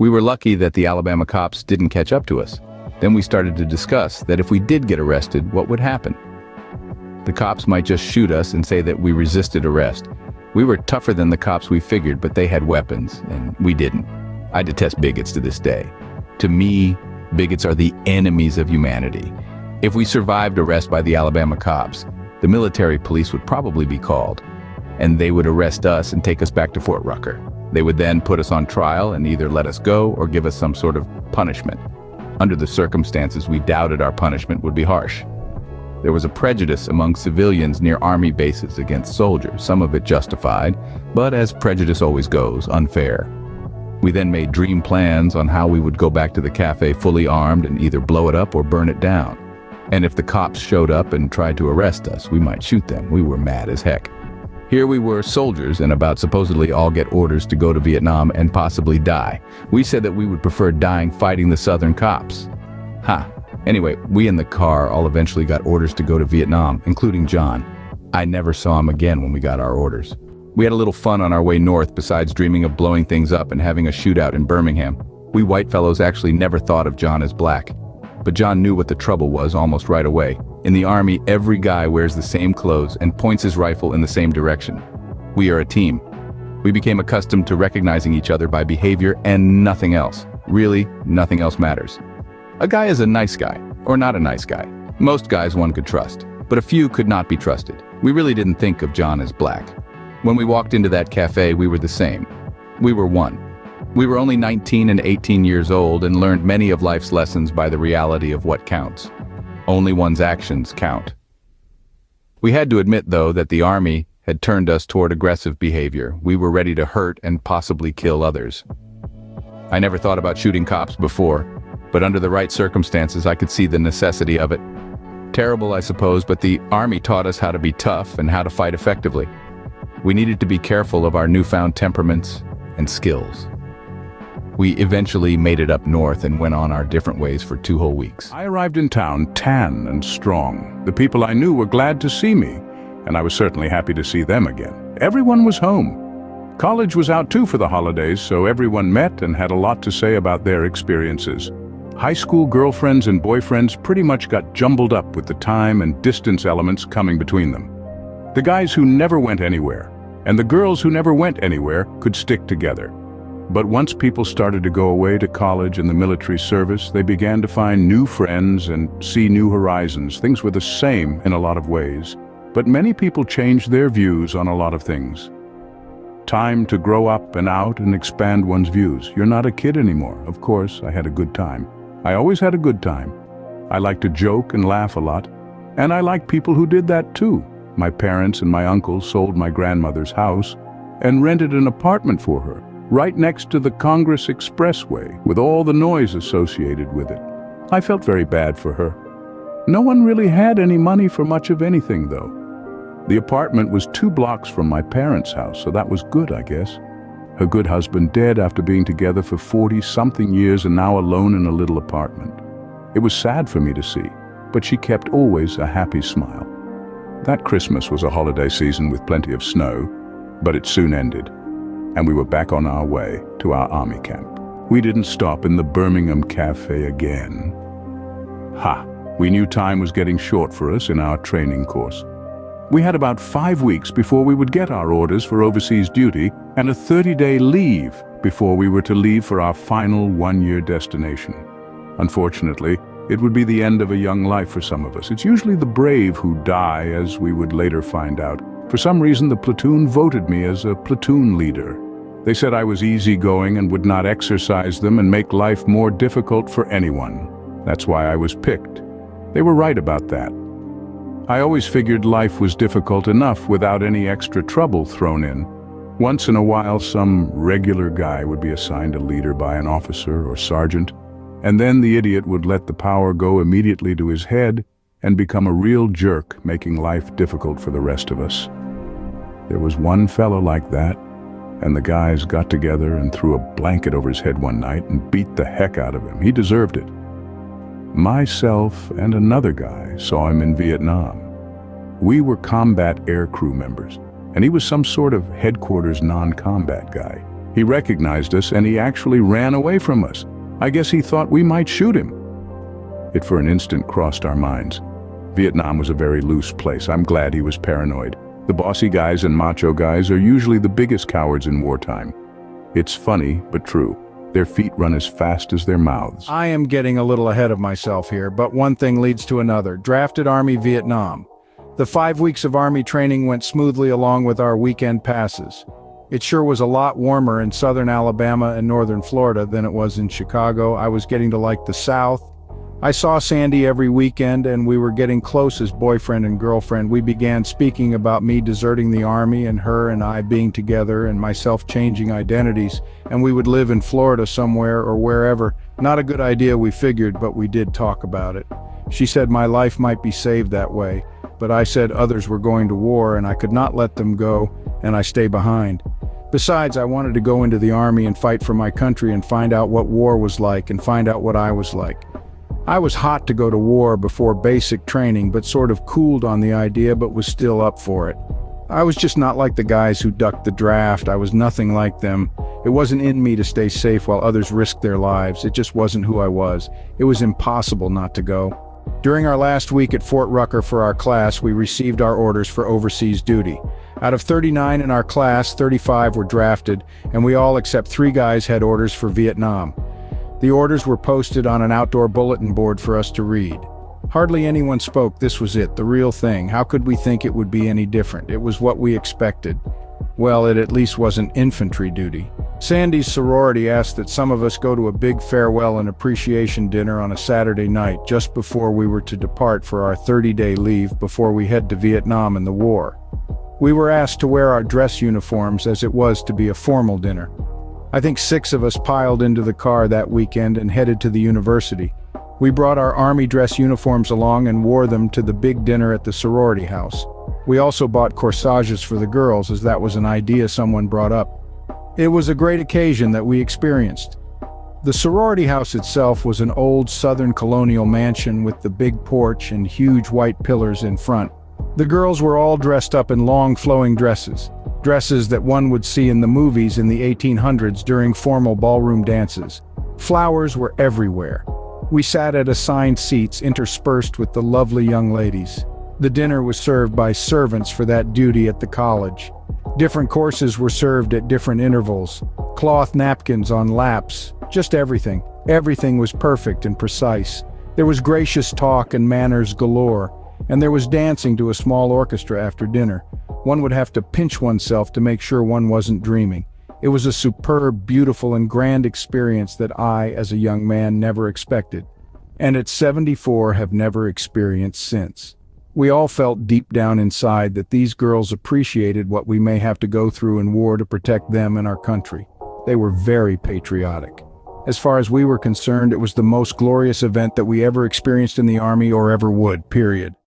We were lucky that the Alabama cops didn't catch up to us. Then we started to discuss that if we did get arrested, what would happen? The cops might just shoot us and say that we resisted arrest. We were tougher than the cops we figured, but they had weapons, and we didn't. I detest bigots to this day. To me, bigots are the enemies of humanity. If we survived arrest by the Alabama cops, the military police would probably be called, and they would arrest us and take us back to Fort Rucker. They would then put us on trial and either let us go or give us some sort of punishment. Under the circumstances, we doubted our punishment would be harsh. There was a prejudice among civilians near army bases against soldiers, some of it justified, but as prejudice always goes, unfair. We then made dream plans on how we would go back to the cafe fully armed and either blow it up or burn it down. And if the cops showed up and tried to arrest us, we might shoot them. We were mad as heck. Here we were, soldiers, and about supposedly all get orders to go to Vietnam and possibly die. We said that we would prefer dying fighting the Southern cops. Anyway, we in the car all eventually got orders to go to Vietnam, including John. I never saw him again when we got our orders. We had a little fun on our way north besides dreaming of blowing things up and having a shootout in Birmingham. We white fellows actually never thought of John as black. But John knew what the trouble was almost right away. In the army, every guy wears the same clothes and points his rifle in the same direction. We are a team. We became accustomed to recognizing each other by behavior and nothing else. Really, nothing else matters. A guy is a nice guy, or not a nice guy. Most guys one could trust, but a few could not be trusted. We really didn't think of John as black. When we walked into that cafe, we were the same. We were one. We were only 19 and 18 years old and learned many of life's lessons by the reality of what counts. Only one's actions count. We had to admit, though, that the army had turned us toward aggressive behavior. We were ready to hurt and possibly kill others. I never thought about shooting cops before, but under the right circumstances, I could see the necessity of it. Terrible, I suppose, but the army taught us how to be tough and how to fight effectively. We needed to be careful of our newfound temperaments and skills. We eventually made it up north and went on our different ways for 2 whole weeks. I arrived in town tan and strong. The people I knew were glad to see me, and I was certainly happy to see them again. Everyone was home. College was out too for the holidays, so everyone met and had a lot to say about their experiences. High school girlfriends and boyfriends pretty much got jumbled up with the time and distance elements coming between them. The guys who never went anywhere, and the girls who never went anywhere could stick together. But once people started to go away to college and the military service, they began to find new friends and see new horizons. Things were the same in a lot of ways, but many people changed their views on a lot of things. Time to grow up and out and expand one's views. You're not a kid anymore. Of course, I had a good time. I always had a good time. I like to joke and laugh a lot, and I like people who did that too. My parents and my uncle sold my grandmother's house and rented an apartment for her, right next to the Congress Expressway, with all the noise associated with it. I felt very bad for her. No one really had any money for much of anything, though. The apartment was 2 blocks from my parents' house, so that was good, I guess. Her good husband dead after being together for 40-something years and now alone in a little apartment. It was sad for me to see, but she kept always a happy smile. That Christmas was a holiday season with plenty of snow, but it soon ended, and we were back on our way to our army camp. We didn't stop in the Birmingham cafe again. We knew time was getting short for us in our training course. We had about 5 weeks before we would get our orders for overseas duty and a 30-day leave before we were to leave for our final 1-year destination. Unfortunately, it would be the end of a young life for some of us. It's usually the brave who die, as we would later find out. For some reason, the platoon voted me as a platoon leader. They said I was easygoing and would not exercise them and make life more difficult for anyone. That's why I was picked. They were right about that. I always figured life was difficult enough without any extra trouble thrown in. Once in a while, some regular guy would be assigned a leader by an officer or sergeant, and then the idiot would let the power go immediately to his head and become a real jerk, making life difficult for the rest of us. There was one fellow like that, and the guys got together and threw a blanket over his head one night and beat the heck out of him. He deserved it. Myself and another guy saw him in Vietnam. We were combat air crew members, and he was some sort of headquarters non-combat guy. He recognized us and he actually ran away from us. I guess he thought we might shoot him. It for an instant crossed our minds. Vietnam was a very loose place. I'm glad he was paranoid. The bossy guys and macho guys are usually the biggest cowards in wartime. It's funny, but true. Their feet run as fast as their mouths. I am getting a little ahead of myself here, but one thing leads to another. Drafted Army Vietnam. The 5 weeks of Army training went smoothly along with our weekend passes. It sure was a lot warmer in southern Alabama and northern Florida than it was in Chicago. I was getting to like the South. I saw Sandy every weekend and we were getting close as boyfriend and girlfriend. We began speaking about me deserting the Army and her and I being together and myself changing identities, and we would live in Florida somewhere or wherever. Not a good idea, we figured, but we did talk about it. She said my life might be saved that way, but I said others were going to war and I could not let them go and I stay behind. Besides, I wanted to go into the Army and fight for my country and find out what war was like and find out what I was like. I was hot to go to war before basic training, but sort of cooled on the idea, but was still up for it. I was just not like the guys who ducked the draft. I was nothing like them. It wasn't in me to stay safe while others risked their lives. It just wasn't who I was. It was impossible not to go. During our last week at Fort Rucker for our class, we received our orders for overseas duty. Out of 39 in our class, 35 were drafted, and we all except 3 guys had orders for Vietnam. The orders were posted on an outdoor bulletin board for us to read. Hardly anyone spoke. This was it, the real thing. How could we think it would be any different? It was what we expected. Well, it at least wasn't infantry duty. Sandy's sorority asked that some of us go to a big farewell and appreciation dinner on a Saturday night just before we were to depart for our 30-day leave before we head to Vietnam and the war. We were asked to wear our dress uniforms as it was to be a formal dinner. I think 6 of us piled into the car that weekend and headed to the university. We brought our Army dress uniforms along and wore them to the big dinner at the sorority house. We also bought corsages for the girls, as that was an idea someone brought up. It was a great occasion that we experienced. The sorority house itself was an old southern colonial mansion with the big porch and huge white pillars in front. The girls were all dressed up in long flowing dresses that one would see in the movies in the 1800s during formal ballroom dances. Flowers were everywhere. We sat at assigned seats interspersed with the lovely young ladies. The dinner was served by servants for that duty at the college. Different courses were served at different intervals. Cloth napkins on laps, just everything. Everything was perfect and precise. There was gracious talk and manners galore, and there was dancing to a small orchestra after dinner. One would have to pinch oneself to make sure one wasn't dreaming. It was a superb, beautiful, and grand experience that I, as a young man, never expected, and at 74 have never experienced since. We all felt deep down inside that these girls appreciated what we may have to go through in war to protect them and our country. They were very patriotic. As far as we were concerned, it was the most glorious event that we ever experienced in the Army or ever would, period.